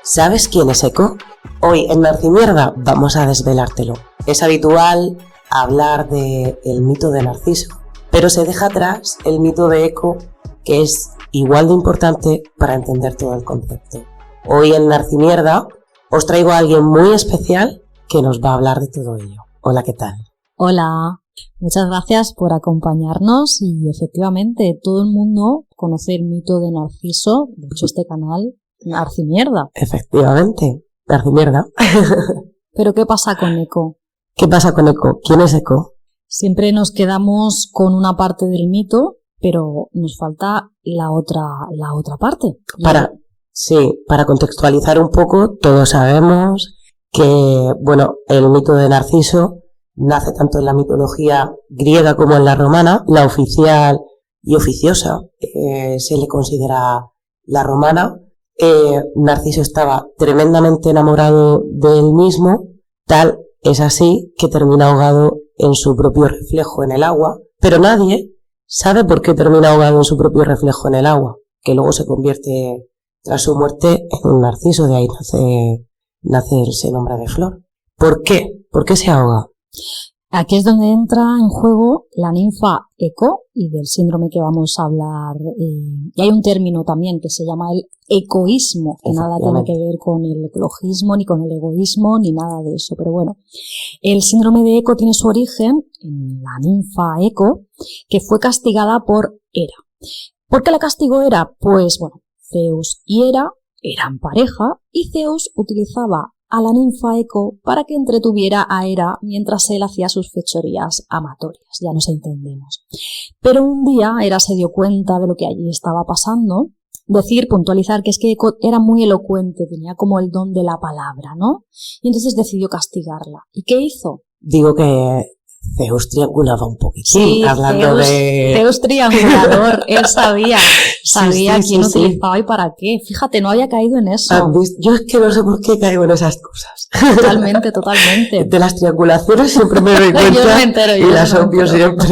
¿Sabes quién es Eco? Hoy en Narcimierda vamos a desvelártelo. Es habitual hablar del mito de Narciso, pero se deja atrás el mito de Eco, que es igual de importante para entender todo el concepto. Hoy en Narcimierda os traigo a alguien muy especial que nos va a hablar de todo ello. Hola, ¿qué tal? Hola, muchas gracias por acompañarnos y efectivamente todo el mundo conoce el mito de Narciso, de hecho este canal, Narcimierda. Efectivamente, Narcimierda. Pero ¿qué pasa con Eco? ¿Qué pasa con Eco? ¿Quién es Eco? Siempre nos quedamos con una parte del mito, pero nos falta la otra parte. Para contextualizar un poco, todos sabemos que, el mito de Narciso nace tanto en la mitología griega como en la romana. La oficial y oficiosa se le considera la romana. Narciso estaba tremendamente enamorado de él mismo, tal es así que termina ahogado en su propio reflejo en el agua, pero nadie sabe por qué termina ahogado en su propio reflejo en el agua, que luego se convierte tras su muerte en un narciso, de ahí nace ese nombre de flor. ¿Por qué? ¿Por qué se ahoga? Aquí es donde entra en juego la ninfa Eco y del síndrome que vamos a hablar. Y hay un término también que se llama el ecoísmo, que nada tiene que ver con el ecologismo, ni con el egoísmo, ni nada de eso. Pero bueno, el síndrome de Eco tiene su origen en la ninfa Eco, que fue castigada por Hera. ¿Por qué la castigó Hera? Pues bueno, Zeus y Hera eran pareja y Zeus utilizaba a la ninfa Eco para que entretuviera a Hera mientras él hacía sus fechorías amatorias, ya nos entendemos. Pero un día Hera se dio cuenta de lo que allí estaba pasando, puntualizar que es que Eco era muy elocuente, tenía como el don de la palabra, ¿no? Y entonces decidió castigarla. ¿Y qué hizo? Digo que Zeus triangulaba un poquitín, sí, hablando Zeus triangulador, él sabía quién utilizaba y para qué. Fíjate, no había caído en eso. Yo es que no sé por qué caigo en esas cosas. Totalmente. De las triangulaciones siempre me doy cuenta. Yo no me entero, y las obvio siempre.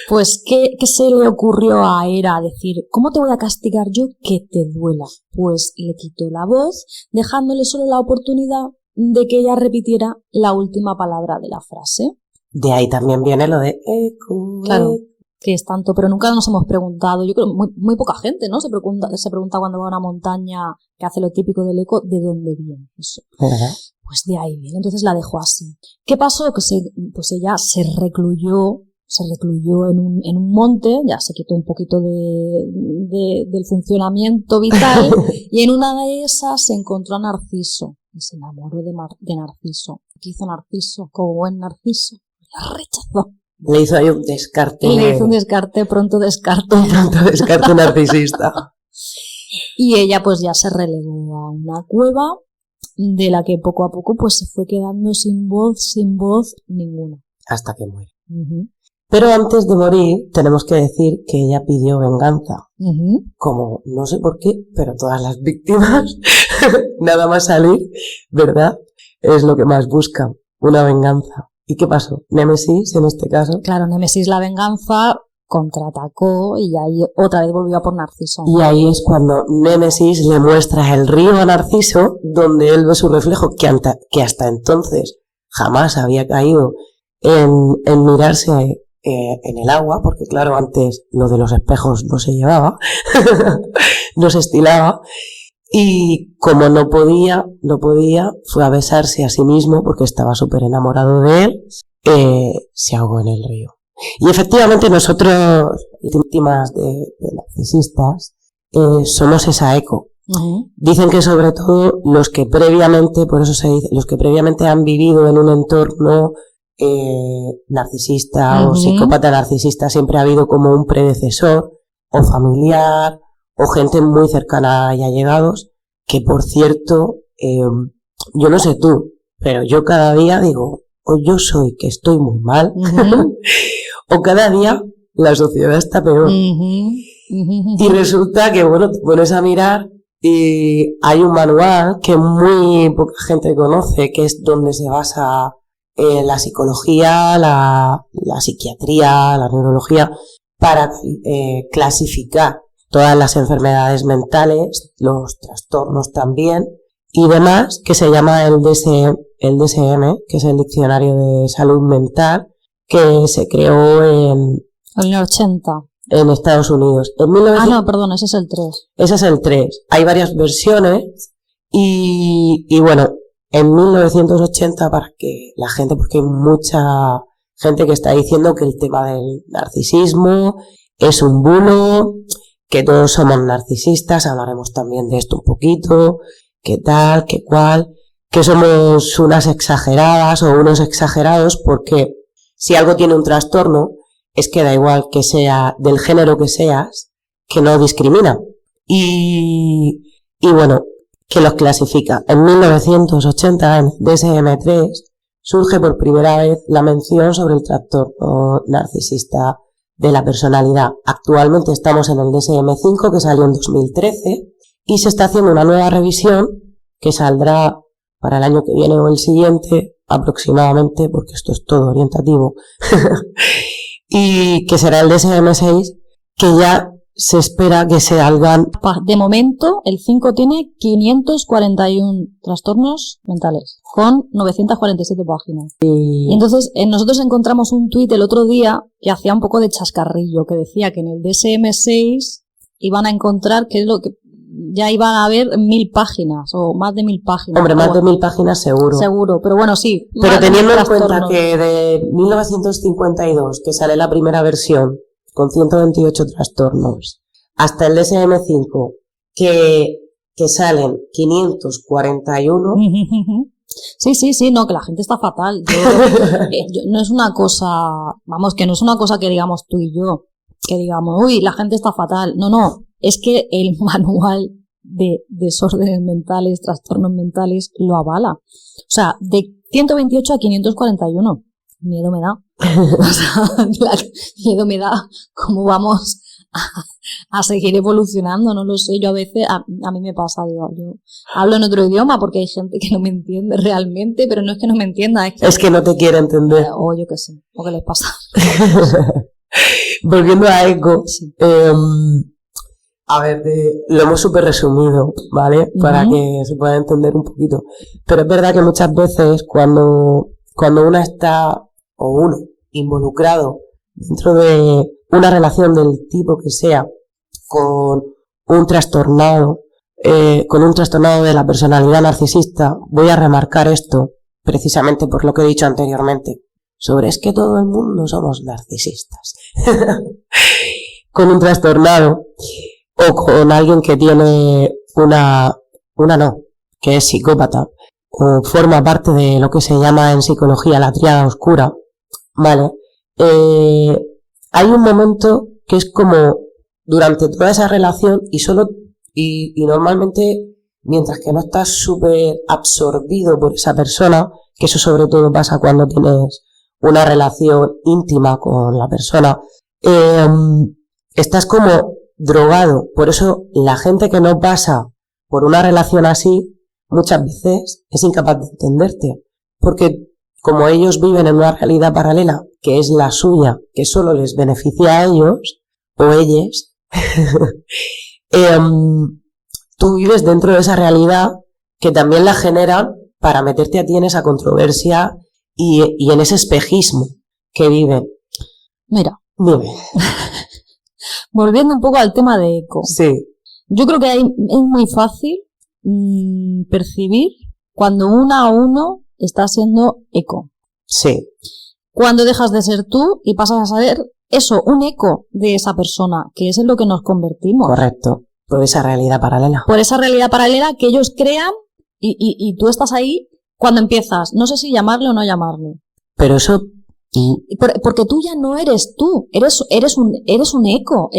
Pues, ¿qué se le ocurrió a Hera? Decir, ¿cómo te voy a castigar yo que te duela? Pues le quitó la voz, dejándole solo la oportunidad de que ella repitiera la última palabra de la frase. De ahí también viene lo de eco. Claro, que es tanto, pero nunca nos hemos preguntado, yo creo muy poca gente, ¿no? Se pregunta cuando va a una montaña que hace lo típico del eco, ¿de dónde viene eso? ¿Verdad? Pues de ahí viene, entonces la dejó así. ¿Qué pasó? Pues ella se recluyó en un monte, ya se quitó un poquito del funcionamiento vital y en una de esas se encontró a Narciso y se enamoró de Narciso. ¿Qué hizo Narciso? Como buen Narciso, la rechazó. Le hizo ahí un descarte. Pronto descarte narcisista. Y ella pues ya se relegó a una cueva de la que poco a poco pues se fue quedando sin voz ninguna. Hasta que muere. Uh-huh. Pero antes de morir tenemos que decir que ella pidió venganza. Uh-huh. Como, no sé por qué, pero todas las víctimas, nada más salir, ¿verdad? Es lo que más buscan, una venganza. ¿Y qué pasó? Némesis, en este caso. Claro, Némesis, la venganza, contraatacó y ahí otra vez volvió a por Narciso. Y ahí es cuando Némesis le muestra el río a Narciso, donde él ve su reflejo, que hasta entonces jamás había caído en mirarse en el agua, porque claro, antes lo de los espejos no se llevaba, no se estilaba, y como no podía, fue a besarse a sí mismo, porque estaba súper enamorado de él, se ahogó en el río. Y efectivamente nosotros, víctimas de narcisistas, somos esa Eco. Uh-huh. Dicen que sobre todo los que previamente, por eso se dice, los que previamente han vivido en un entorno narcisista uh-huh. o psicópata narcisista, siempre ha habido como un predecesor o familiar o gente muy cercana y allegados, que por cierto, yo no sé tú, pero yo cada día digo, o yo soy que estoy muy mal, uh-huh. o cada día la sociedad está peor. Uh-huh. Uh-huh. Y resulta que, te pones a mirar y hay un manual que muy poca gente conoce, que es donde se basa la psicología, la psiquiatría, la neurología, para clasificar todas las enfermedades mentales, los trastornos también y demás, que se llama el DSM, que es el Diccionario de Salud Mental, que se creó en el 80. En Estados Unidos. No, perdón, ese es el 3. Ese es el 3. Hay varias versiones y bueno, en 1980, para que la gente, porque hay mucha gente que está diciendo que el tema del narcisismo es un bulo, que todos somos narcisistas, hablaremos también de esto un poquito, qué tal, qué cual, que somos unas exageradas o unos exagerados, porque si algo tiene un trastorno, es que da igual que sea del género que seas, que no discrimina. Y bueno, que los clasifica. En 1980, en DSM-3, surge por primera vez la mención sobre el trastorno narcisista de la personalidad. Actualmente estamos en el DSM-5, que salió en 2013, y se está haciendo una nueva revisión que saldrá para el año que viene o el siguiente, aproximadamente, porque esto es todo orientativo, y que será el DSM-6, que ya se espera que se salgan. De momento, el 5 tiene 541 trastornos mentales, con 947 páginas. Y entonces, nosotros encontramos un tuit el otro día que hacía un poco de chascarrillo, que decía que en el DSM-6 iban a encontrar que es lo que ya iban a haber 1000 páginas, o más de 1000 páginas. Hombre, más de 1000 páginas seguro. Seguro, pero bueno, sí. Pero teniendo en cuenta que de 1952, que sale la primera versión, con 128 trastornos, hasta el DSM-5, que salen 541. Sí, no, que la gente está fatal. No es una cosa, vamos, que no es una cosa que digamos tú y yo, que digamos, uy, la gente está fatal. No, es que el manual de desórdenes mentales, trastornos mentales, lo avala. O sea, de 128 a 541. Miedo me da. O sea, miedo me da cómo vamos a seguir evolucionando, no lo sé. Yo a veces, a mí me pasa, digo, yo hablo en otro idioma porque hay gente que no me entiende realmente, pero no es que no me entienda, es que no te quiere entender. O yo qué sé, o qué les pasa. Volviendo a ECO, sí. A ver, lo hemos súper resumido, ¿vale? Para que se pueda entender un poquito. Pero es verdad que muchas veces cuando uno está, o uno, involucrado dentro de una relación del tipo que sea, con un trastornado de la personalidad narcisista, voy a remarcar esto, precisamente por lo que he dicho anteriormente, sobre es que todo el mundo somos narcisistas. Con un trastornado, o con alguien que tiene que es psicópata, o forma parte de lo que se llama en psicología la tríada oscura, ¿vale? Hay un momento que es como durante toda esa relación y normalmente mientras que no estás súper absorbido por esa persona, que eso sobre todo pasa cuando tienes una relación íntima con la persona, estás como drogado. Por eso la gente que no pasa por una relación así muchas veces es incapaz de entenderte, porque como ellos viven en una realidad paralela que es la suya, que solo les beneficia a ellos o ellas, tú vives dentro de esa realidad que también la generan para meterte a ti en esa controversia y en ese espejismo que viven. Mira, dime. Volviendo un poco al tema de ECO. Sí. Yo creo que es muy fácil percibir cuando uno está siendo ECO. Sí. Cuando dejas de ser tú y pasas a ser eso, un eco de esa persona, que es en lo que nos convertimos. Correcto. Por esa realidad paralela. Por esa realidad paralela que ellos crean y tú estás ahí cuando empiezas. No sé si llamarle o no llamarle. Pero eso... Porque tú ya no eres tú, eres un eco,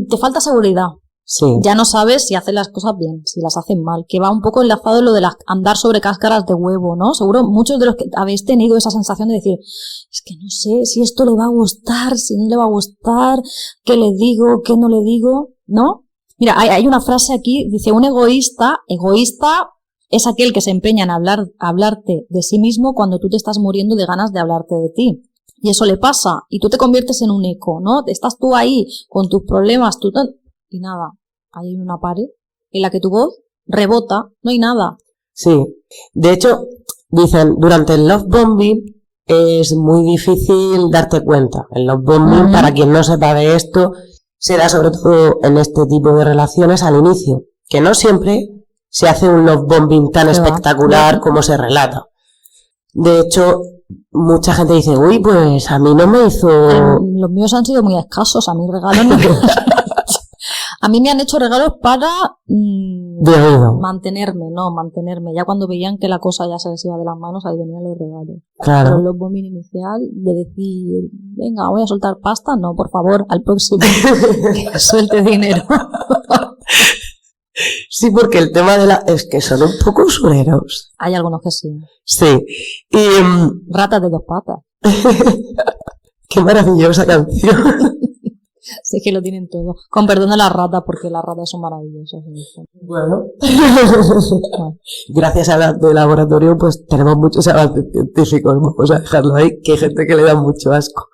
te falta seguridad. Sí. Ya no sabes si haces las cosas bien, si las hacen mal, que va un poco enlazado en lo de andar sobre cáscaras de huevo, ¿no? Seguro muchos de los que habéis tenido esa sensación de decir, es que no sé si esto le va a gustar, si no le va a gustar, qué le digo, qué no le digo, ¿no? Mira, hay una frase aquí, dice, un egoísta es aquel que se empeña en hablarte de sí mismo cuando tú te estás muriendo de ganas de hablarte de ti. Y eso le pasa, y tú te conviertes en un eco, ¿no? Estás tú ahí con tus problemas, y nada, hay una pared en la que tu voz rebota, no hay nada. Sí, de hecho, dicen, durante el love bombing es muy difícil darte cuenta. El love bombing, para quien no sepa de esto, se da sobre todo en este tipo de relaciones al inicio, que no siempre se hace un love bombing tan espectacular como se relata. De hecho, mucha gente dice, uy, pues a mí no me hizo... Los míos han sido muy escasos, a mí regalos no. A mí me han hecho regalos para mantenerme. Ya cuando veían que la cosa ya se les iba de las manos, ahí venían los regalos. Claro. Pero el love bombing inicial de decir, venga, voy a soltar pasta, no, por favor, al próximo que suelte dinero. Sí, porque el tema es que son un poco usureros. Hay algunos que sí. Sí. Y ratas de dos patas. Qué maravillosa canción. Sí, que lo tienen todo. Con perdón de las ratas, porque las ratas son maravillosas. Bueno. Gracias al laboratorio, pues tenemos muchos avances científicos. Vamos a dejarlo ahí, que hay gente que le da mucho asco.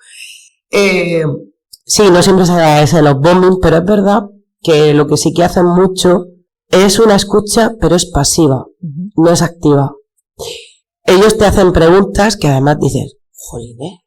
Sí, no siempre se da ese love bombing, pero es verdad que lo que sí que hacen mucho es una escucha, pero es pasiva, no es activa. Ellos te hacen preguntas que además dices, jolines,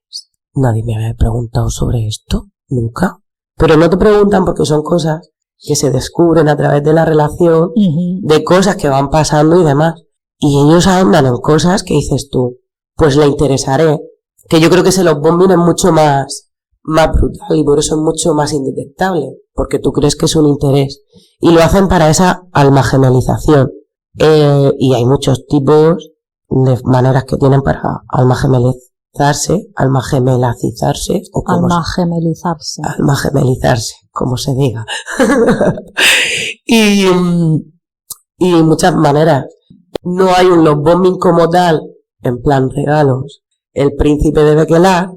nadie me había preguntado sobre esto, nunca. Pero no te preguntan porque son cosas que se descubren a través de la relación, de cosas que van pasando y demás. Y ellos ahondan en cosas que dices tú, pues le interesaré. Que yo creo que ese love bombing es mucho más brutal y por eso es mucho más indetectable, porque tú crees que es un interés. Y lo hacen para esa almagemelización. Y hay muchos tipos de maneras que tienen para almagemelizarse, como se diga. y muchas maneras. No hay un love bombing como tal, en plan regalos, el príncipe de Bequelar,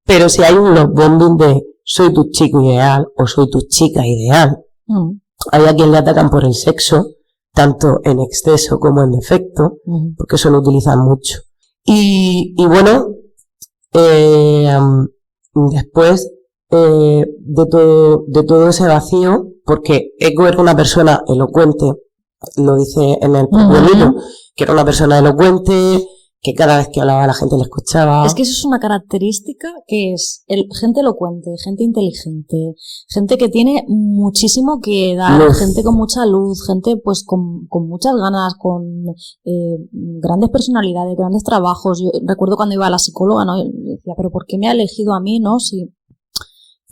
pero si hay un love bombing de soy tu chico ideal o soy tu chica ideal. Hay a quien le atacan por el sexo, tanto en exceso como en defecto, porque eso lo utilizan mucho. Y bueno, después de todo ese vacío, porque Eco era una persona elocuente, lo dice en el propio libro, que era una persona elocuente, que cada vez que hablaba la gente le escuchaba. Es que eso es una característica que es gente elocuente, gente inteligente, gente que tiene muchísimo que dar, gente con mucha luz, gente pues con muchas ganas, con grandes personalidades, grandes trabajos. Yo recuerdo cuando iba a la psicóloga, ¿no? Yo decía, pero ¿por qué me ha elegido a mí, no? Sí.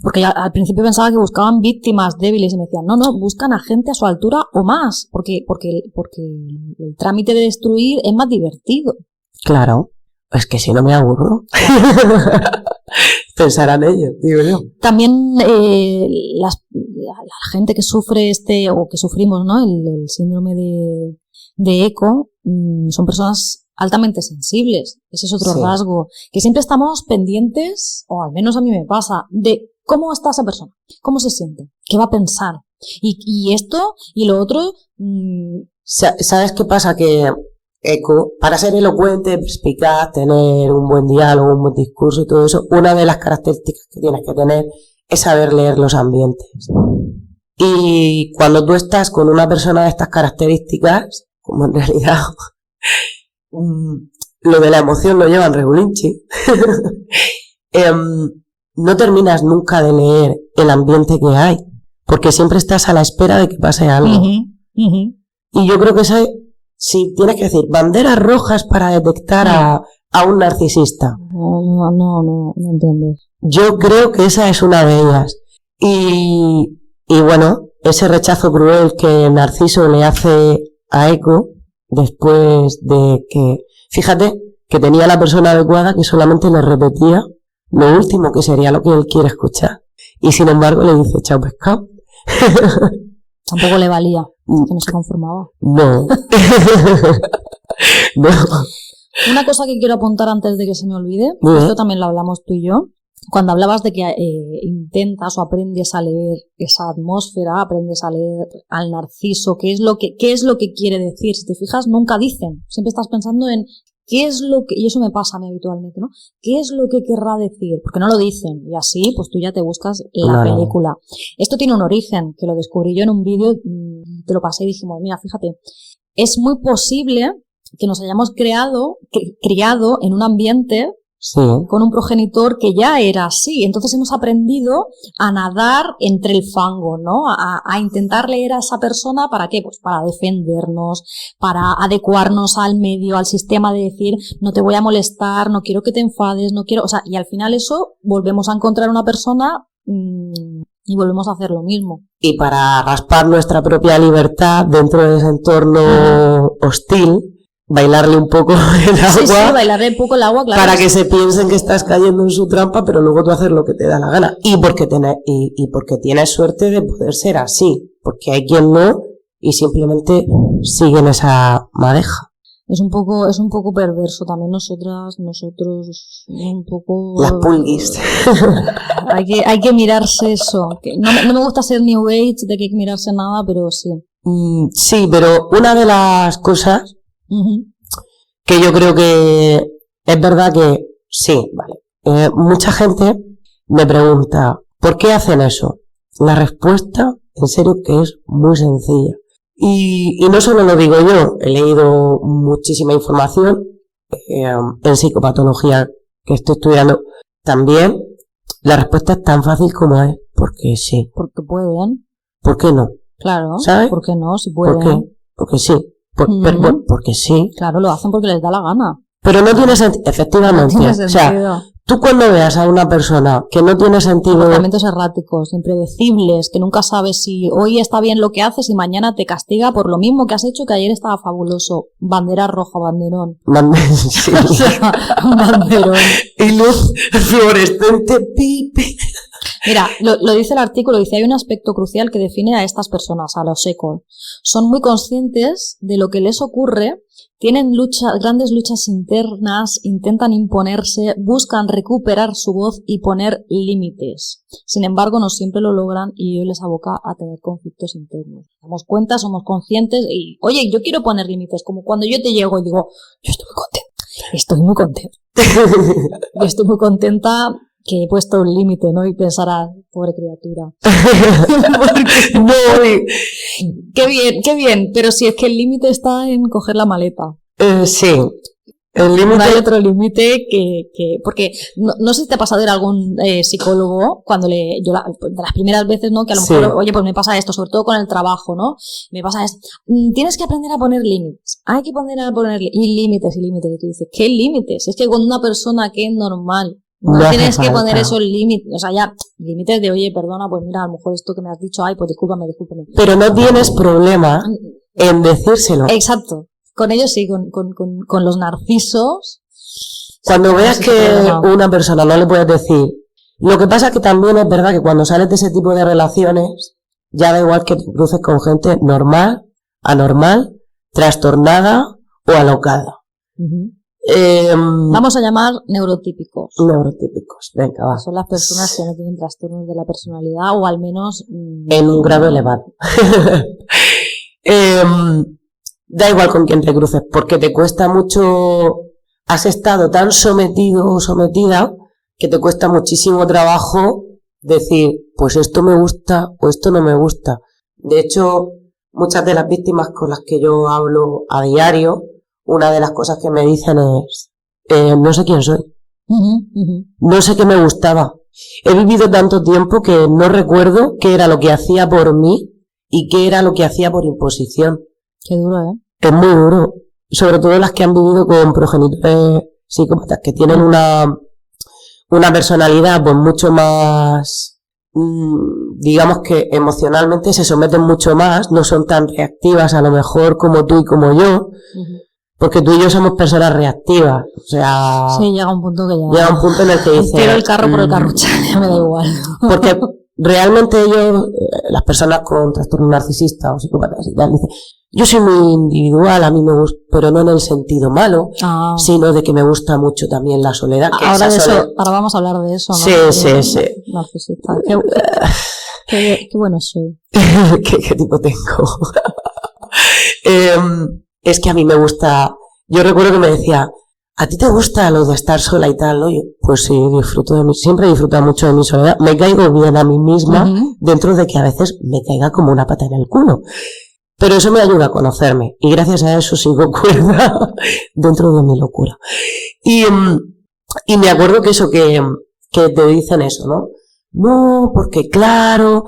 Porque al principio pensaba que buscaban víctimas débiles y me decían, no, buscan a gente a su altura o más, porque el trámite de destruir es más divertido. Claro, es que si no me aburro. Pensarán ellos, digo yo. También la gente que sufre o que sufrimos, ¿no? El síndrome de ECO, son personas altamente sensibles. Ese es otro rasgo. Que siempre estamos pendientes, o al menos a mí me pasa, de cómo está esa persona, cómo se siente, qué va a pensar. Y esto y lo otro. ¿Sabes qué pasa? Que Eco, para ser elocuente, perspicaz, tener un buen diálogo, un buen discurso y todo eso, una de las características que tienes que tener es saber leer los ambientes. Y cuando tú estás con una persona de estas características, como en realidad lo de la emoción lo llevan regulinchi, no terminas nunca de leer el ambiente que hay, porque siempre estás a la espera de que pase algo. Y yo creo que si tienes que decir banderas rojas para detectar a un narcisista. No entiendes. Yo creo que esa es una de ellas. Y bueno, ese rechazo cruel que Narciso le hace a Eco después de que, fíjate, que tenía la persona adecuada que solamente le repetía lo último que sería lo que él quiere escuchar. Y sin embargo le dice, chao pescado. Tampoco le valía, que no se conformaba. No. No. Una cosa que quiero apuntar antes de que se me olvide, esto también lo hablamos tú y yo, cuando hablabas de que intentas o aprendes a leer esa atmósfera, aprendes a leer al narciso, qué es lo que quiere decir. Si te fijas, nunca dicen. Siempre estás pensando en ¿qué es lo que, y eso me pasa a mí habitualmente, ¿no? ¿Qué es lo que querrá decir? Porque no lo dicen, y así pues tú ya te buscas la película. Esto tiene un origen, que lo descubrí yo en un vídeo, te lo pasé y dijimos, mira, fíjate, es muy posible que nos hayamos criado en un ambiente con un progenitor que ya era así. Entonces hemos aprendido a nadar entre el fango, ¿no? A intentar leer a esa persona, ¿para qué? Pues para defendernos, para adecuarnos al medio, al sistema, de decir, no te voy a molestar, no quiero que te enfades, no quiero... O sea, y al final eso, volvemos a encontrar una persona y volvemos a hacer lo mismo. Y para raspar nuestra propia libertad dentro de ese entorno hostil, bailarle un poco el agua. Sí, bailarle un poco el agua, claro. Para que se piensen que estás cayendo en su trampa, pero luego tú haces lo que te da la gana. Y porque tienes suerte de poder ser así. Porque hay quien no, y simplemente siguen esa madeja. Es un poco perverso también nosotros, un poco... Las pulguis. Hay que mirarse eso. No me gusta ser New Age, de que hay que mirarse nada, pero sí. Sí, pero una de las cosas que yo creo que es verdad que sí, vale. Mucha gente me pregunta, ¿por qué hacen eso? La respuesta, en serio, que es muy sencilla. Y no solo lo digo yo, he leído muchísima información en psicopatología que estoy estudiando también. La respuesta es tan fácil como es, porque sí. Porque pueden. ¿Por qué no? Claro, ¿sabes? ¿Por qué no? Si pueden. ¿Por qué? Porque sí. Porque sí. Claro, lo hacen porque les da la gana. Pero no tiene sentido, efectivamente. No tiene sentido. O sea, tú cuando veas a una persona que no tiene sentido... Comportamientos erráticos, impredecibles, que nunca sabes si hoy está bien lo que haces y mañana te castiga por lo mismo que has hecho que ayer estaba fabuloso. Bandera roja, banderón. Sí. Banderón. Y luz fluorescente, pipi. Mira, lo dice el artículo, dice, hay un aspecto crucial que define a estas personas, a los ecos. Son muy conscientes de lo que les ocurre, tienen grandes luchas internas, intentan imponerse, buscan recuperar su voz y poner límites. Sin embargo, no siempre lo logran y ello les aboca a tener conflictos internos. Nos damos cuenta, somos conscientes y, oye, yo quiero poner límites, como cuando yo te llego y digo, yo estoy muy contenta. Yo estoy muy contenta que he puesto un límite, ¿no? Y pensarás, pobre criatura. No, qué bien, pero si es que el límite está en coger la maleta. Sí. El límite... Hay otro límite porque no sé si te ha pasado de algún psicólogo cuando de las primeras veces, ¿no? Que a lo mejor, oye, pues me pasa esto, sobre todo con el trabajo, ¿no? Me pasa esto. Tienes que aprender a poner límites. Hay que aprender a poner límites. Y tú dices, ¿qué límites? Es que con una persona que es normal, no tienes que poner esos límites, o sea, ya, límites de, oye, perdona, pues mira, a lo mejor esto que me has dicho, ay, pues discúlpame. Pero no tienes problema en decírselo. Exacto. Con ellos sí, con los narcisos. Cuando veas que una persona no le puedes decir. Lo que pasa es que también es verdad que cuando sales de ese tipo de relaciones, ya da igual que te cruces con gente normal, anormal, trastornada o alocada. Vamos a llamar neurotípicos. Neurotípicos, venga, va. Son las personas que no tienen trastornos de la personalidad o al menos... en un grado elevado. Da igual con quién te cruces, porque te cuesta mucho, has estado tan sometido o sometida que te cuesta muchísimo trabajo decir, pues esto me gusta o esto no me gusta. De hecho, muchas de las víctimas con las que yo hablo a diario, una de las cosas que me dicen es, no sé quién soy, no sé qué me gustaba. He vivido tanto tiempo que no recuerdo qué era lo que hacía por mí y qué era lo que hacía por imposición. Qué duro, ¿eh? Es muy duro. Sobre todo las que han vivido con progenitores psicópatas que tienen una personalidad pues mucho más, digamos que emocionalmente se someten mucho más, no son tan reactivas a lo mejor como tú y como yo, porque tú y yo somos personas reactivas. O sea... Sí, llega un punto que ya... Llega un punto en el que dices... Tiro el carro por el carruchal, ya me da igual. Porque realmente ellos, las personas con trastorno narcisista o psicópatas y tal, dicen, yo soy muy individual, a mí me gusta, pero no en el sentido malo, sino de que me gusta mucho también la soledad. Ahora vamos a hablar de eso, ¿no? Sí. Narcisista. Qué bueno soy. ¿Qué tipo tengo? Es que a mí me gusta, yo recuerdo que me decía, ¿a ti te gusta lo de estar sola y tal? Oye, pues sí, siempre he disfrutado mucho de mi soledad. Me caigo bien a mí misma, dentro de que a veces me caiga como una pata en el culo. Pero eso me ayuda a conocerme, y gracias a eso sigo cuerda dentro de mi locura. Y me acuerdo que eso, que te dicen eso, ¿no? No, porque claro,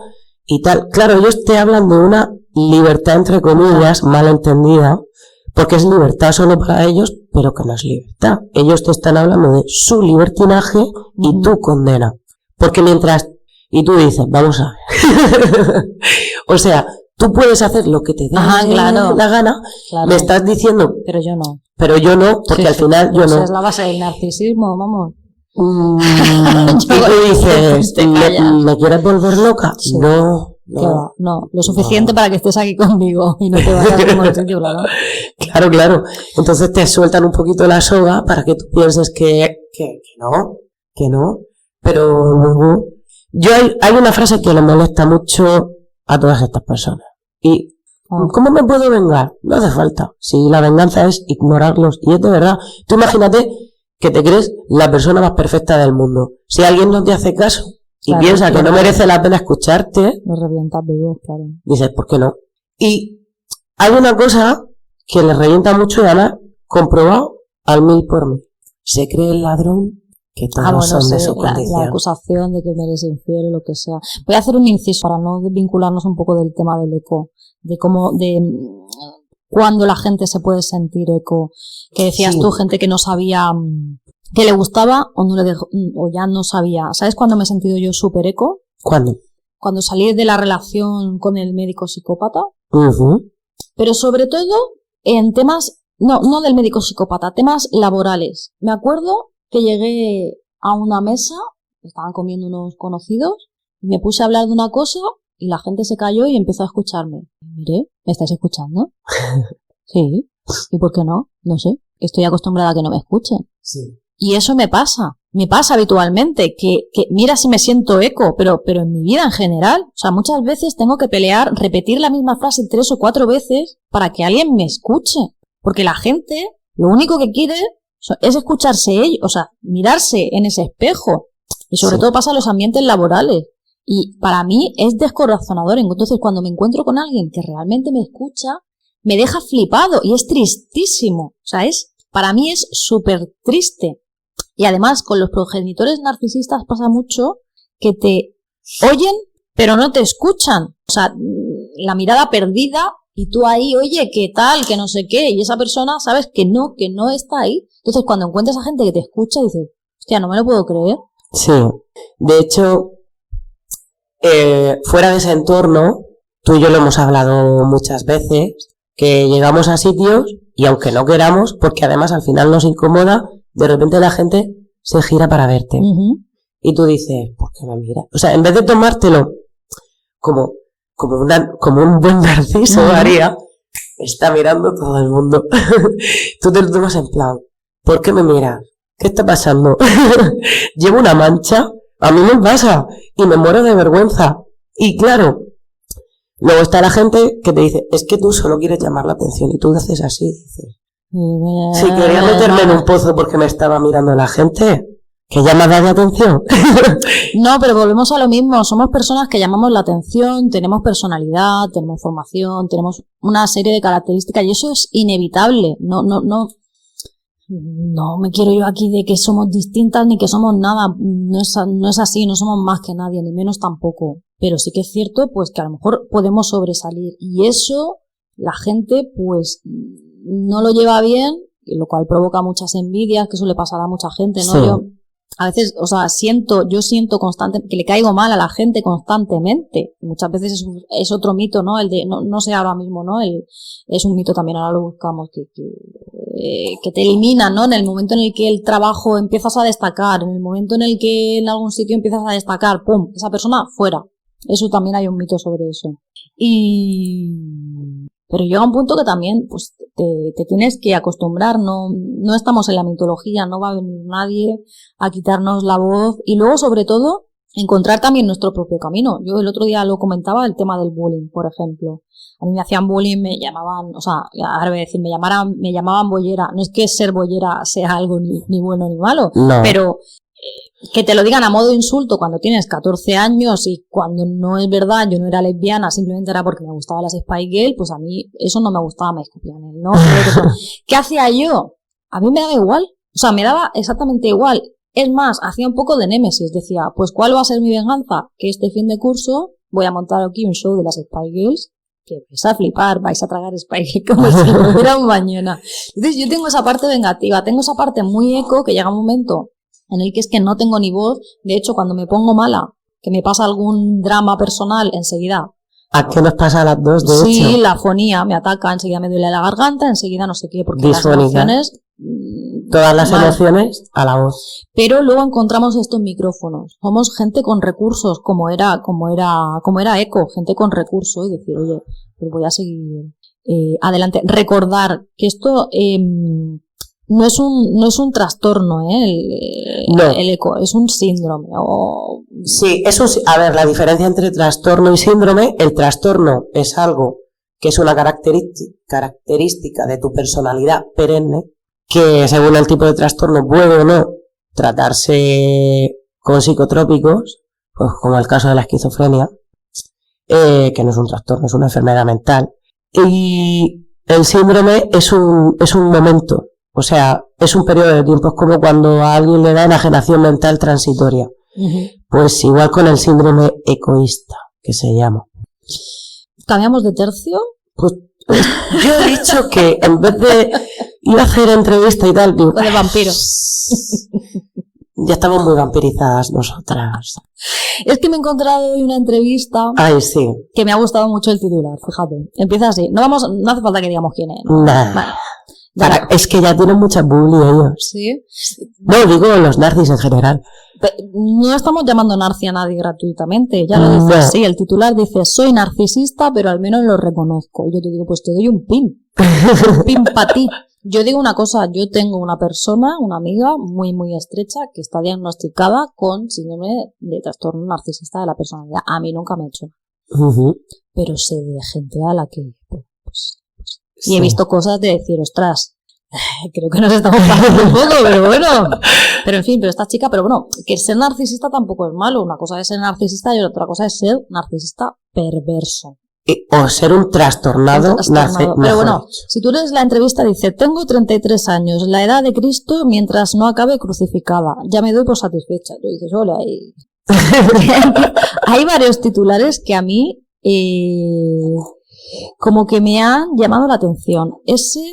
y tal. Claro, ellos te hablan de una libertad, entre comillas, mal entendida, porque es libertad solo para ellos, pero que no es libertad. Ellos te están hablando de su libertinaje y tu condena. Porque y tú dices, vamos a ver. O sea, tú puedes hacer lo que te dé la gana, me estás diciendo. Pero yo no. Pero yo no, porque al final yo no. Esa es la base del narcisismo, vamos. Y tú dices, ¿me quieres volver loca? Sí. No. No, lo suficiente para que estés aquí conmigo y no te vayas como el sitio, ¿no? Claro. Entonces te sueltan un poquito la soga para que tú pienses que no. Pero luego, hay una frase que le molesta mucho a todas estas personas. Y, ¿cómo me puedo vengar? No hace falta. Si la venganza es ignorarlos, y es de verdad. Tú imagínate que te crees la persona más perfecta del mundo. Si alguien no te hace caso y piensa que no merece la pena escucharte, lo revientas vivo, claro. Dices, ¿por qué no? Y hay una cosa que le revienta mucho, y además comprobado al 1000%. Se cree el ladrón que todos son de su condición. La acusación de que me eres infiel o lo que sea. Voy a hacer un inciso para no desvincularnos un poco del tema del eco, de cuándo la gente se puede sentir eco. Que decías tú, gente que no sabía que le gustaba o no le dejó, o ya no sabía. ¿Sabes cuándo me he sentido yo súper eco? ¿Cuándo? Cuando salí de la relación con el médico psicópata. Pero sobre todo en temas, no del médico psicópata, temas laborales. Me acuerdo que llegué a una mesa, estaban comiendo unos conocidos, y me puse a hablar de una cosa y la gente se calló y empezó a escucharme. Miré, ¿me estáis escuchando? Sí. ¿Y por qué no? No sé. Estoy acostumbrada a que no me escuchen. Sí. Y eso me pasa habitualmente, que mira si me siento eco, pero en mi vida en general, o sea, muchas veces tengo que repetir la misma frase 3 o 4 veces para que alguien me escuche. Porque la gente, lo único que quiere es escucharse ellos, o sea, mirarse en ese espejo. Y sobre todo pasa en los ambientes laborales. Y para mí es descorazonador. Entonces, cuando me encuentro con alguien que realmente me escucha, me deja flipado y es tristísimo. O sea, para mí es súper triste. Y además, con los progenitores narcisistas pasa mucho que te oyen, pero no te escuchan. O sea, la mirada perdida y tú ahí, oye, ¿qué tal? Que no sé qué. Y esa persona, sabes que no está ahí. Entonces, cuando encuentras a gente que te escucha, dices, hostia, no me lo puedo creer. Sí. De hecho, fuera de ese entorno, tú y yo lo hemos hablado muchas veces, que llegamos a sitios y aunque no queramos, porque además al final nos incomoda, de repente la gente se gira para verte. Y tú dices, ¿por qué me mira? O sea, en vez de tomártelo como un buen narciso haría, está mirando todo el mundo. Tú te lo tomas en plan, ¿por qué me miras? ¿Qué está pasando? Llevo una mancha, a mí me pasa, y me muero de vergüenza. Y claro, luego está la gente que te dice, es que tú solo quieres llamar la atención, y tú haces así, dices, si quería meterme en un pozo porque me estaba mirando la gente, que llama de atención. No, pero volvemos a lo mismo, somos personas que llamamos la atención, tenemos personalidad, tenemos formación, tenemos una serie de características y eso es inevitable. No me quiero yo aquí de que somos distintas ni que somos nada, no es así, no somos más que nadie, ni menos tampoco. Pero sí que es cierto, pues que a lo mejor podemos sobresalir y eso la gente pues no lo lleva bien, lo cual provoca muchas envidias, que eso le pasará a mucha gente, ¿no? Sí. Yo a veces, o sea, yo siento constantemente que le caigo mal a la gente constantemente. Muchas veces es otro mito, ¿no? El de, no sé ahora mismo, ¿no? Es un mito también, ahora lo buscamos, que te eliminan, ¿no? En el momento en el que el trabajo empiezas a destacar, en el momento en el que en algún sitio empiezas a destacar, ¡pum!, esa persona fuera. Eso también hay un mito sobre eso. Pero llega un punto que también, pues, te tienes que acostumbrar, no estamos en la mitología, no va a venir nadie a quitarnos la voz. Y luego, sobre todo, encontrar también nuestro propio camino. Yo el otro día lo comentaba, el tema del bullying, por ejemplo. A mí me hacían bullying, me llamaban, o sea, ahora voy a decir, me llamaban bollera. No es que ser bollera sea algo ni bueno ni malo, No. pero que te lo digan a modo de insulto cuando tienes 14 años y cuando no es verdad, yo no era lesbiana, simplemente era porque me gustaban las Spice Girls, pues a mí eso no me gustaba, me escupían el no. ¿Qué hacía yo? A mí me daba igual, o sea, me daba exactamente igual. Es más, hacía un poco de némesis, decía, pues ¿cuál va a ser mi venganza? Que este fin de curso voy a montar aquí un show de las Spice Girls, que vais a flipar, vais a tragar Spice Girls como si no hubiera un mañana. Entonces yo tengo esa parte vengativa, tengo esa parte muy eco, que llega un momento en el que es que no tengo ni voz. De hecho, cuando me pongo mala, que me pasa algún drama personal, enseguida. ¿A qué nos pasa a las dos, de hecho? Sí, la fonía me ataca, enseguida me duele la garganta, enseguida no sé qué, porque Disfónica. las emociones... Todas las mal. emociones a la voz. Pero luego encontramos estos micrófonos. Somos gente con recursos, como era Eco, gente con recursos, y decir, oye, pues voy a seguir adelante. Recordar que esto no es un trastorno, No. el Eco, es un síndrome. Sí, eso sí. A ver, la diferencia entre trastorno y síndrome, el trastorno es algo que es una característica de tu personalidad perenne, que según el tipo de trastorno puede o no tratarse con psicotrópicos, pues como el caso de la esquizofrenia, que no es un trastorno, es una enfermedad mental. Y el síndrome es un momento, o sea, es un periodo de tiempo, es como cuando a alguien le da enajenación mental transitoria. Uh-huh. Pues igual con el síndrome ecoísta, que se llama. ¿Cambiamos de tercio? Pues yo he dicho que en vez de ir a hacer entrevista y tal, digo, de vampiros. Ya estamos muy vampirizadas nosotras. Es que me he encontrado hoy una entrevista. Ay, sí. Que me ha gustado mucho el titular, fíjate. Empieza así. No hace falta que digamos quién es. ¿no? Nah. Vale. Es que ya tienen mucha bully ellos. Sí. No, digo los narcis en general. No estamos llamando narci a nadie gratuitamente. Ya lo dice así. El titular dice, soy narcisista, pero al menos lo reconozco. Y yo te digo, pues te doy un pin. Un pin para ti. Yo digo una cosa, yo tengo una persona, una amiga muy muy estrecha que está diagnosticada con síndrome de trastorno narcisista de la personalidad. A mí nunca me ha hecho nada. Uh-huh. Pero sé de gente a la que pues. Sí. Y he visto cosas de decir, ostras, creo que nos estamos pasando un poco, pero bueno. Pero en fin, pero esta chica, pero bueno, que ser narcisista tampoco es malo. Una cosa es ser narcisista y otra cosa es ser narcisista perverso. O ser un trastornado. Pero bueno, si tú lees la entrevista, dice, tengo 33 años, la edad de Cristo mientras no acabe crucificada. Ya me doy por satisfecha. Tú dices, hola, ahí. Hay varios titulares que a mí como que me han llamado la atención. Ese,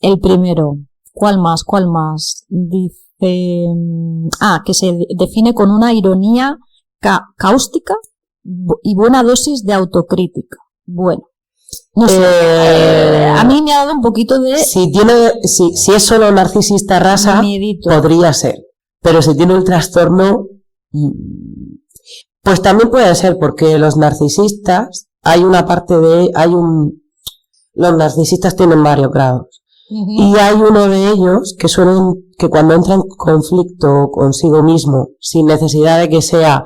el primero. ¿Cuál más? Dice, que se define con una ironía cáustica y buena dosis de autocrítica. Bueno, no sé, a mí me ha dado un poquito de... Si es solo narcisista rasa, miedito. Podría ser. Pero si tiene un trastorno, pues también puede ser, porque los narcisistas, los narcisistas tienen varios grados. Uh-huh. Y hay uno de ellos que cuando entra en conflicto consigo mismo, sin necesidad de que sea...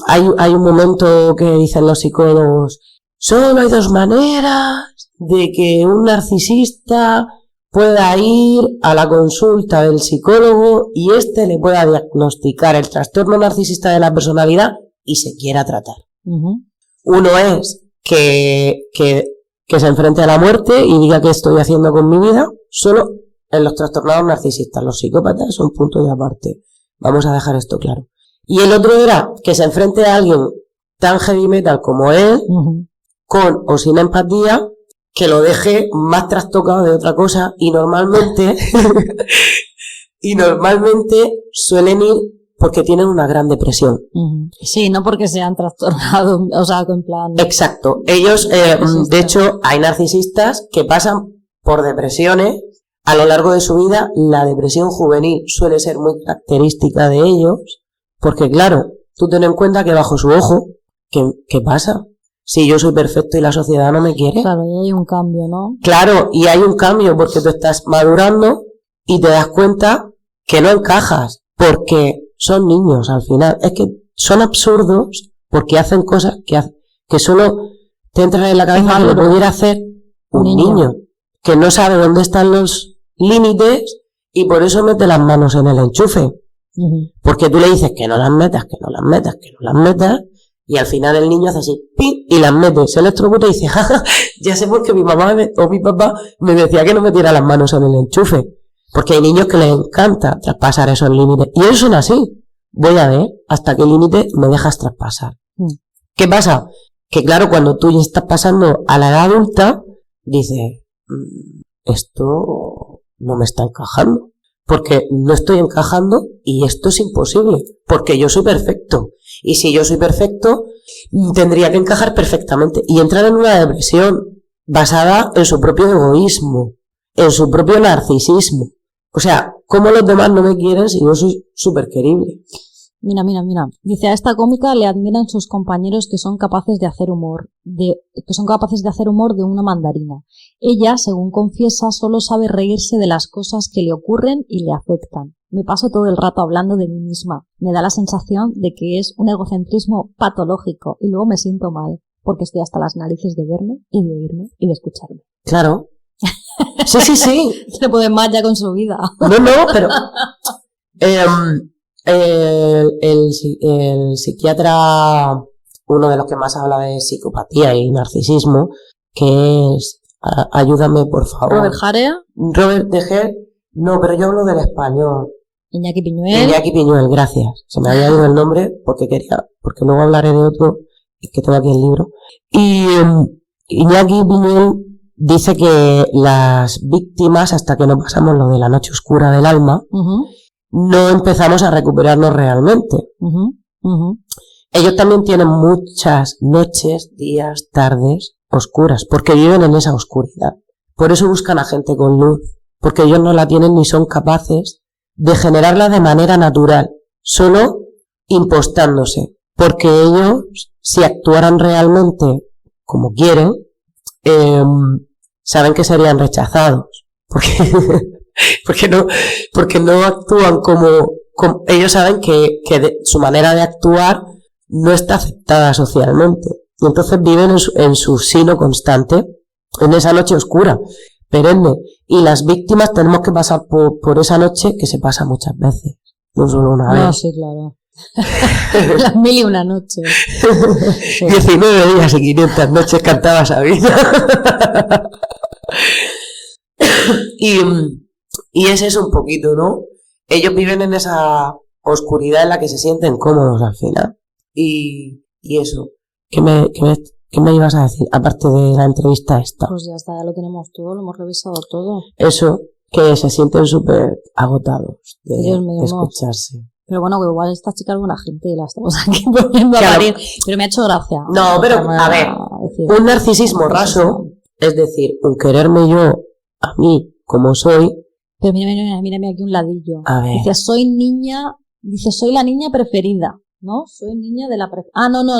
Hay un momento que dicen los psicólogos, solo hay dos maneras de que un narcisista pueda ir a la consulta del psicólogo y le pueda diagnosticar el trastorno narcisista de la personalidad y se quiera tratar. Uh-huh. Uno es que se enfrente a la muerte y diga qué estoy haciendo con mi vida, solo en los trastornados narcisistas. Los psicópatas son punto y aparte. Vamos a dejar esto claro. Y el otro era que se enfrente a alguien tan heavy metal como él, uh-huh, con o sin empatía, que lo deje más trastocado de otra cosa, y normalmente suelen ir porque tienen una gran depresión. Uh-huh. Sí, no porque sean trastornados, o sea, en plan... Exacto. Ellos, de hecho, hay narcisistas que pasan por depresiones a lo largo de su vida. La depresión juvenil suele ser muy característica de ellos. Porque claro, tú ten en cuenta que bajo su ojo, ¿qué pasa? Si yo soy perfecto y la sociedad no me quiere. Claro, y hay un cambio, ¿no? Claro, y hay un cambio porque tú estás madurando y te das cuenta que no encajas, porque son niños al final. Es que son absurdos porque hacen cosas que solo te entran en la cabeza que lo pudiera hacer un niño que no sabe dónde están los límites y por eso mete las manos en el enchufe. Porque tú le dices que no las metas, que no las metas, que no las metas, y al final el niño hace así, ¡pim!, y las mete, se electrocuta y dice, jaja, ya sé por qué mi mamá o mi papá me decía que no metiera las manos en el enchufe. Porque hay niños que les encanta traspasar esos límites. Y ellos son así. Voy a ver hasta qué límite me dejas traspasar. ¿Qué pasa? Que claro, cuando tú ya estás pasando a la edad adulta, dices, esto no me está encajando. Porque no estoy encajando y esto es imposible. Porque yo soy perfecto. Y si yo soy perfecto, tendría que encajar perfectamente. Y entrar en una depresión basada en su propio egoísmo, en su propio narcisismo. O sea, ¿cómo los demás no me quieren si yo soy súper querible? Mira. Dice, a esta cómica le admiran sus compañeros que son capaces de hacer humor de una mandarina. Ella, según confiesa, solo sabe reírse de las cosas que le ocurren y le afectan. Me paso todo el rato hablando de mí misma. Me da la sensación de que es un egocentrismo patológico y luego me siento mal porque estoy hasta las narices de verme y de oírme y de escucharme. Claro. Sí. Se puede más ya con su vida. No, pero el psiquiatra, uno de los que más habla de psicopatía y narcisismo, que es, ayúdame por favor. Robert Jarea. Robert de Gea, no, pero yo hablo del español. Iñaki Piñuel. Iñaki Piñuel, gracias. Se me había ido el nombre porque luego hablaré de otro, y que tengo aquí el libro. Y Iñaki Piñuel dice que las víctimas, hasta que no pasamos lo de la noche oscura del alma, no empezamos a recuperarnos realmente. Ellos también tienen muchas noches, días, tardes oscuras, porque viven en esa oscuridad. Por eso buscan a gente con luz, porque ellos no la tienen ni son capaces de generarla de manera natural, solo impostándose. Porque ellos, si actuaran realmente como quieren, saben que serían rechazados, porque no actúan como ellos saben que su manera de actuar no está aceptada socialmente, y entonces viven en su sino constante, en esa noche oscura, perenne, y las víctimas tenemos que pasar por esa noche que se pasa muchas veces, no solo una vez. No, sí, claro. Las 1001 noches. Sí. 19 días y 500 noches cantaba Sabina. Y ese es un poquito, ¿no? Ellos viven en esa oscuridad en la que se sienten cómodos al final. Y eso. ¿Qué me ibas a decir? Aparte de la entrevista esta. Pues ya está, ya lo tenemos todo, lo hemos revisado todo. Eso, que se sienten súper agotados de escucharse. Pero bueno, que igual esta chica es buena gente y la estamos aquí poniendo a parir. Pero me ha hecho gracia. No, pero a ver, un narcisismo raso, es decir, un quererme yo a mí como soy. Pero mírame aquí un ladillo. A ver. Dice, soy la niña preferida. ¿No? Soy niña de la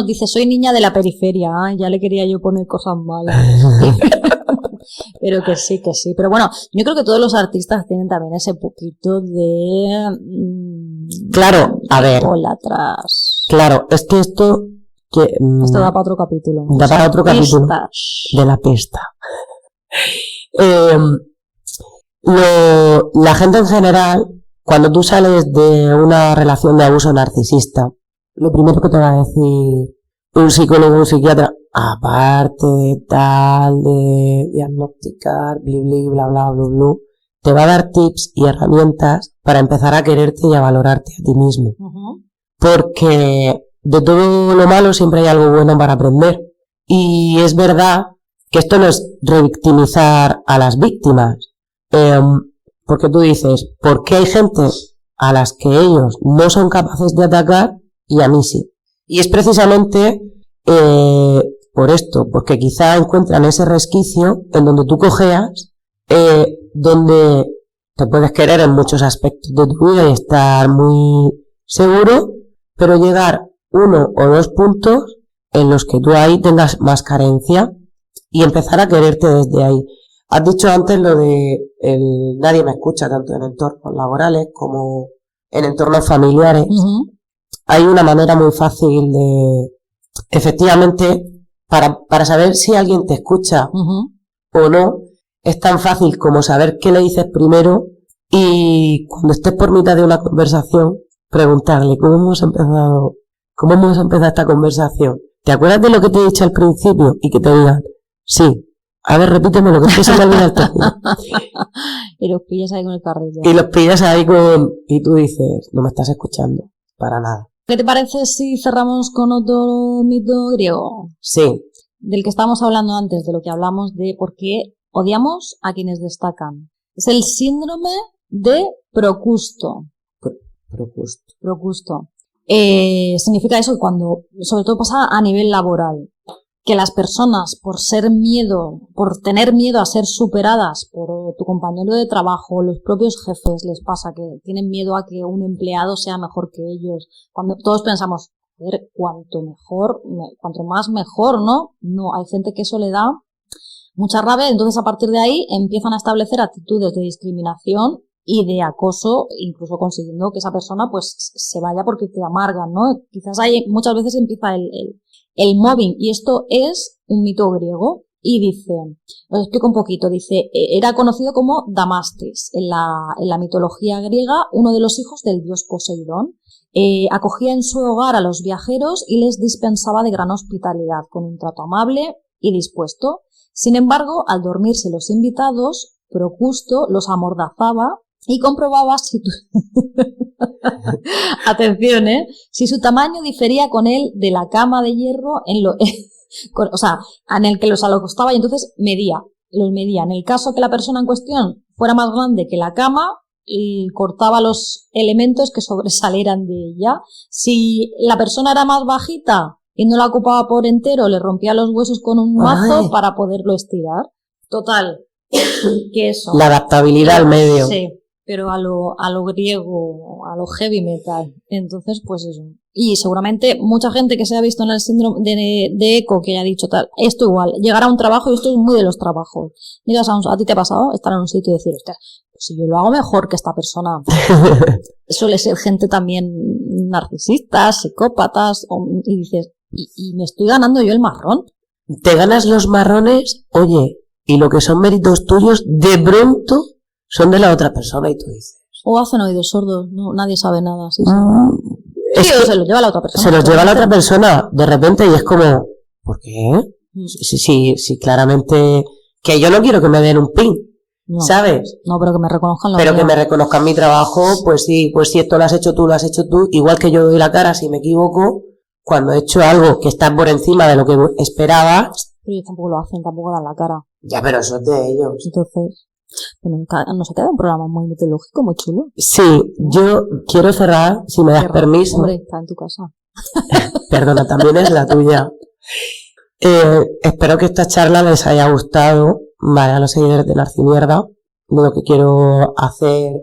dice, soy niña de la periferia. Ay, ya le quería yo poner cosas malas. Pero que sí. Pero bueno, yo creo que todos los artistas tienen también ese poquito de... claro, a ver. Hola atrás. Claro, es que esto da para otro capítulo. Da para otro capítulo. De la pista. La gente en general, cuando tú sales de una relación de abuso narcisista, lo primero que te va a decir un psicólogo, un psiquiatra, aparte de tal, de diagnosticar, bla, bla, bla, te va a dar tips y herramientas para empezar a quererte y a valorarte a ti mismo. Porque de todo lo malo siempre hay algo bueno para aprender. Y es verdad que esto no es revictimizar a las víctimas. Porque tú dices, ¿por qué hay gente a las que ellos no son capaces de atacar y a mí sí? Y es precisamente por esto, porque quizá encuentran ese resquicio en donde tú cojeas, donde te puedes querer en muchos aspectos de tu vida y estar muy seguro, pero llegar 1 o 2 puntos en los que tú ahí tengas más carencia y empezar a quererte desde ahí. Has dicho antes lo de nadie me escucha, tanto en entornos laborales como en entornos familiares. hay una manera muy fácil de, efectivamente, para saber si alguien te escucha o no, es tan fácil como saber qué le dices primero y cuando estés por mitad de una conversación, preguntarle cómo hemos empezado esta conversación. ¿Te acuerdas de lo que te he dicho al principio? Y que te digan, sí. A ver, repíteme lo que es que se me olvida el término. Y los pillas ahí con el carrito. Y tú dices, no me estás escuchando, para nada. ¿Qué te parece si cerramos con otro mito griego? Sí. Del que estábamos hablando antes, de lo que hablamos de por qué odiamos a quienes destacan. Es el síndrome de Procusto. Procusto. Significa eso cuando, sobre todo pasa a nivel laboral, que las personas por tener miedo a ser superadas por tu compañero de trabajo, los propios jefes, les pasa que tienen miedo a que un empleado sea mejor que ellos. Cuando todos pensamos, cuanto más mejor, ¿no? No, hay gente que eso le da mucha rabia, entonces a partir de ahí empiezan a establecer actitudes de discriminación y de acoso, incluso consiguiendo que esa persona pues se vaya porque te amargan, ¿no? Quizás muchas veces empieza el mobbing, y esto es un mito griego, y dice, os explico un poquito, dice, era conocido como Damastes, en la mitología griega, uno de los hijos del dios Poseidón, acogía en su hogar a los viajeros y les dispensaba de gran hospitalidad, con un trato amable y dispuesto. Sin embargo, al dormirse los invitados, Procusto los amordazaba y comprobaba atención, si su tamaño difería con el de la cama de hierro en el que los acostaba, y entonces los medía. En el caso que la persona en cuestión fuera más grande que la cama, y cortaba los elementos que sobresalieran de ella. Si la persona era más bajita y no la ocupaba por entero, le rompía los huesos con un mazo para poderlo estirar. Total, que eso. La adaptabilidad al medio. Sí, pero a lo griego, a lo heavy metal. Entonces, pues eso. Y seguramente mucha gente que se ha visto en el síndrome de Eco, que haya dicho tal, esto igual, llegar a un trabajo, y esto es muy de los trabajos. Digas a ti te ha pasado estar en un sitio y decir, hostia, pues si yo lo hago mejor que esta persona. Suele ser gente también narcisistas, psicópatas, y dices, y me estoy ganando yo el marrón. Te ganas los marrones, oye, y lo que son méritos tuyos, de pronto son de la otra persona, y tú dices. O hacen oídos sordos, no, nadie sabe nada. Sí, se los lleva la otra persona. Se los lleva la otra persona, de repente, y es como, ¿por qué? Sí, claramente, que yo no quiero que me den un pin, no, ¿sabes? No, pero que me reconozcan que me reconozcan mi trabajo, pues si esto lo has hecho tú, igual que yo doy la cara si me equivoco, cuando he hecho algo que está por encima de lo que esperabas. Pero ellos tampoco lo hacen, tampoco dan la cara. Ya, pero eso es de ellos. Entonces, nos ha quedado un programa muy mitológico, muy chulo. Sí, yo quiero cerrar, si me das permiso. Hombre, está en tu casa. Perdona, también es la tuya. Espero que esta charla les haya gustado, vale, a los seguidores de Narcimierda. Lo que quiero hacer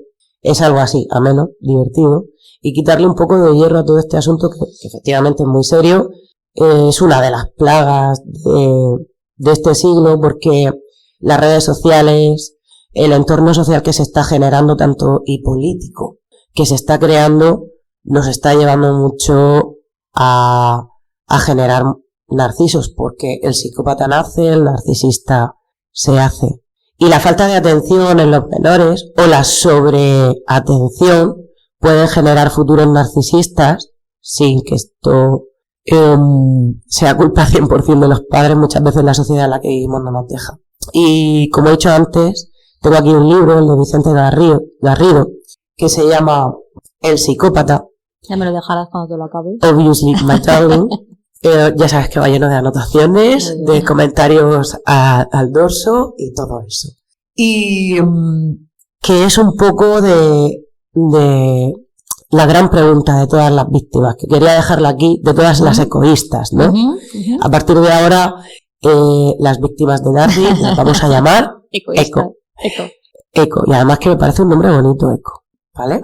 es algo así, ameno, divertido, y quitarle un poco de hierro a todo este asunto que efectivamente es muy serio. Es una de las plagas de este siglo, porque las redes sociales, el entorno social que se está generando tanto y político que se está creando, nos está llevando mucho a generar narcisos, porque el psicópata nace, el narcisista se hace. Y la falta de atención en los menores o la sobreatención pueden generar futuros narcisistas sin que esto sea culpa 100% de los padres. Muchas veces la sociedad en la que vivimos no nos deja. Y como he dicho antes, tengo aquí un libro, el de Vicente Garrido, que se llama El psicópata. Ya me lo dejarás cuando te lo acabes. Obviously, my darling. Ya sabes que va lleno de anotaciones, de comentarios al dorso y todo eso. Y que es un poco de la gran pregunta de todas las víctimas, que quería dejarla aquí, de todas las ecoístas, ¿no? A partir de ahora, las víctimas de Nardi las vamos a llamar Eco. Y además que me parece un nombre bonito, Eco, ¿vale?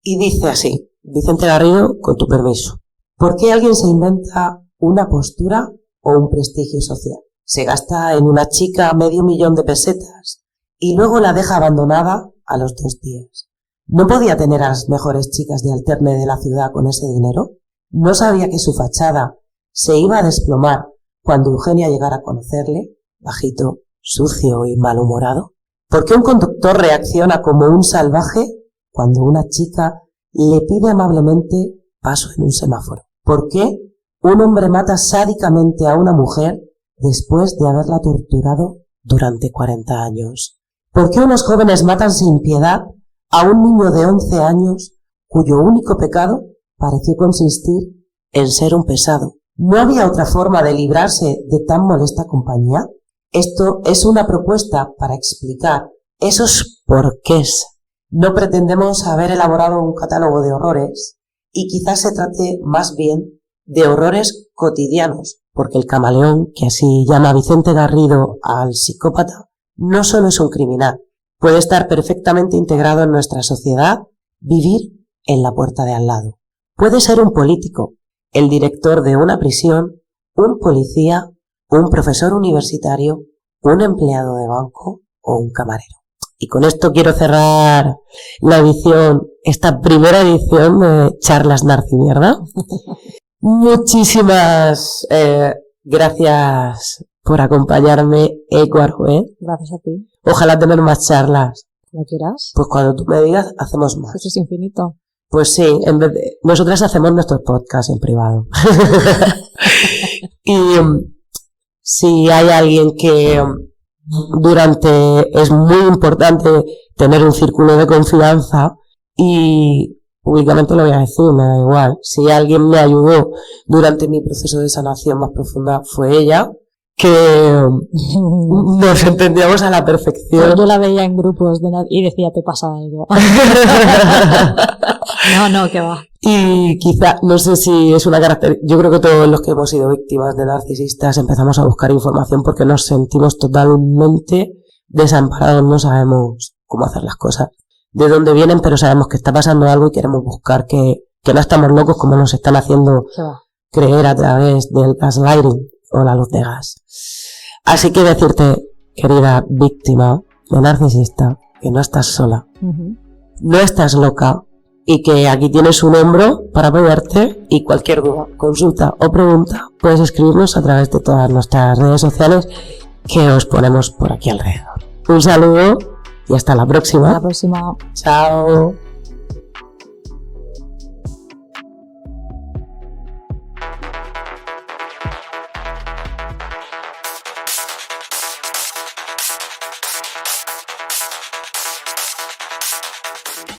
Y dice así, Vicente Garrido, con tu permiso. ¿Por qué alguien se inventa una postura o un prestigio social? Se gasta en una chica $500,000 de pesetas y luego la deja abandonada a los 2 días. ¿No podía tener a las mejores chicas de alterne de la ciudad con ese dinero? ¿No sabía que su fachada se iba a desplomar cuando Eugenia llegara a conocerle, bajito, sucio y malhumorado? ¿Por qué un conductor reacciona como un salvaje cuando una chica le pide amablemente paso en un semáforo? ¿Por qué un hombre mata sádicamente a una mujer después de haberla torturado durante 40 años? ¿Por qué unos jóvenes matan sin piedad a un niño de 11 años cuyo único pecado pareció consistir en ser un pesado? ¿No había otra forma de librarse de tan molesta compañía? Esto es una propuesta para explicar esos porqués. No pretendemos haber elaborado un catálogo de horrores y quizás se trate más bien de horrores cotidianos, porque el camaleón, que así llama Vicente Garrido al psicópata, no solo es un criminal, puede estar perfectamente integrado en nuestra sociedad, vivir en la puerta de al lado. Puede ser un político, el director de una prisión, un policía, un profesor universitario, un empleado de banco o un camarero. Y con esto quiero cerrar la edición, esta primera edición de Charlas Narcimierda. Muchísimas gracias por acompañarme, Eco Arjuez. Gracias a ti. Ojalá tener más charlas. Como quieras. Pues cuando tú me digas, hacemos más. Eso es infinito. Pues sí, nosotras hacemos nuestros podcasts en privado. Y si hay alguien que es muy importante tener un círculo de confianza, y públicamente lo voy a decir, me da igual. Si alguien me ayudó durante mi proceso de sanación más profunda, fue ella, que nos entendíamos a la perfección. Yo la veía en grupos y decía, te pasa algo. No, que va. Y quizá, no sé si es una característica, yo creo que todos los que hemos sido víctimas de narcisistas empezamos a buscar información porque nos sentimos totalmente desamparados, no sabemos cómo hacer las cosas, de dónde vienen, pero sabemos que está pasando algo y queremos buscar que no estamos locos como nos están haciendo creer a través del gaslighting o la luz de gas. Así que decirte, querida víctima de narcisista, que no estás sola, no estás loca, y que aquí tienes un hombro para apoyarte, y cualquier duda, consulta o pregunta puedes escribirnos a través de todas nuestras redes sociales que os ponemos por aquí alrededor. Un saludo y hasta la próxima. Hasta la próxima. Chao.